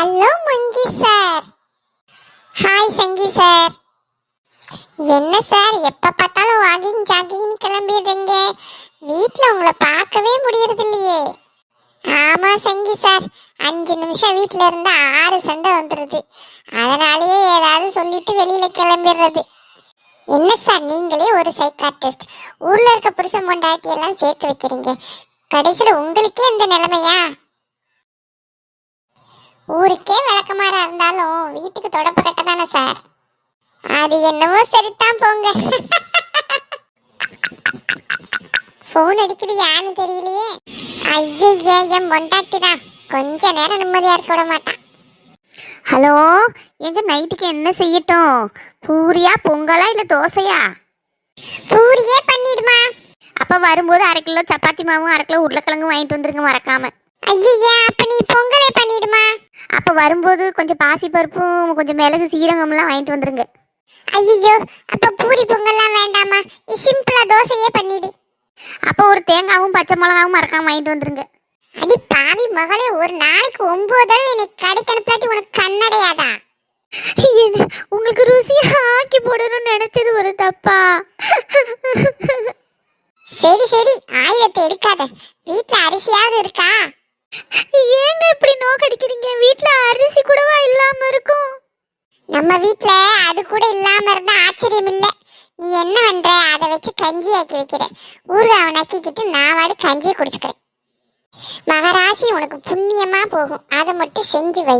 Hello மங்கி sir. Hi சங்கி sir. என்ன sir எப்ப பார்த்தாலும் வாக்கிங் ஜாகிங் கிளம்பிடுறீங்க, வீட்டில் உங்களை பார்க்கவே முடியறது இல்லையே. ஆமா சங்கி சார், 5 நிமிஷம் வீட்டில் இருந்தா 6 சண்டை வந்துடுது. அதனாலேயே ஏதாவது சொல்லிட்டு வெளியில கிளம்பிடுறது. என்ன சார் நீங்களே ஒரு சைக்காட்ரிஸ்ட், ஊர்ல இருக்க புருஷன் பொண்டாட்டி எல்லாம் சேர்த்து வைக்கிறீங்க, கடைசியில் உங்களுக்கே இந்த நிலைமையா? ஊருக்கே விளக்கமாறா இருந்தாலும் வீட்டுக்கு தொடப்ப கட்ட தானே சார். அது என்னவோ சரிதான் போங்க. போன் அடிக்குது யான்னு தெரியலையே. ஐயே என் பொண்டாட்டி தான், கொஞ்ச நேரம் நிம்மதியா இருக்க விட மாட்டான். ஹலோ, எங்க நைட்டுக்கு என்ன செய்யட்டும்? பூரியா பொங்கலா இல்ல தோசையா? பூரியே பண்ணிடுமா. அப்ப வரும்போது 1/2 கிலோ சப்பாத்தி மாவும் 1/2 கிலோ உருளைக்கிழங்கும் வாங்கிட்டு வந்துருங்க மறக்காம. ஐயா அப்ப நீ பொங்கலே பண்ணிடுமா. அப்ப வரும்போது கொஞ்சம் பாசி பருப்பும் கொஞ்சம் மிளகு சீரகம்லாம் வாங்கிட்டு வந்துருங்க. ஐயோ அப்ப பூரி பொங்கல்லாம் வேண்டாமா, சிம்பிளா தோசையே பண்ணிடு. அப்ப ஒரு தேங்காவும் பச்சை மிளகாவும் மறக்காம வாங்கிட்டு வந்துருங்க. அடி பாவி மகளே, ஒரு நாளைக்கு 9 தடவை என்னை கடைக்கு அனுப்பாட்டி உனக்கு கண்ணடையாதா? உங்களுக்கு ருசியா ஆக்கி போடணும்னு நினைச்சது ஒரு தப்பா? சரி சரி, ஆயுதத்தை எடுக்காத. வீட்டுல அரிசியாவது இருக்கா? ஏங்க இப்படி நோக்கடிக்கிறீங்க? வீட்டுல அரிசி கூடவா இல்லாம இருக்கும்? நம்ம வீட்டுல அது கூட இல்லாம இருந்தா ஆச்சரியம் இல்ல. நீ என்ன பண்ற, அதை வச்சு கஞ்சி ஆக்கி வைக்கிற. ஊறுகாவை நக்கிக்கிட்டு நான் வாடு கஞ்சியை குடிச்சுக்கிறேன். மகராசி உனக்கு புண்ணியமா போகும், அதை மட்டும் செஞ்சு வை.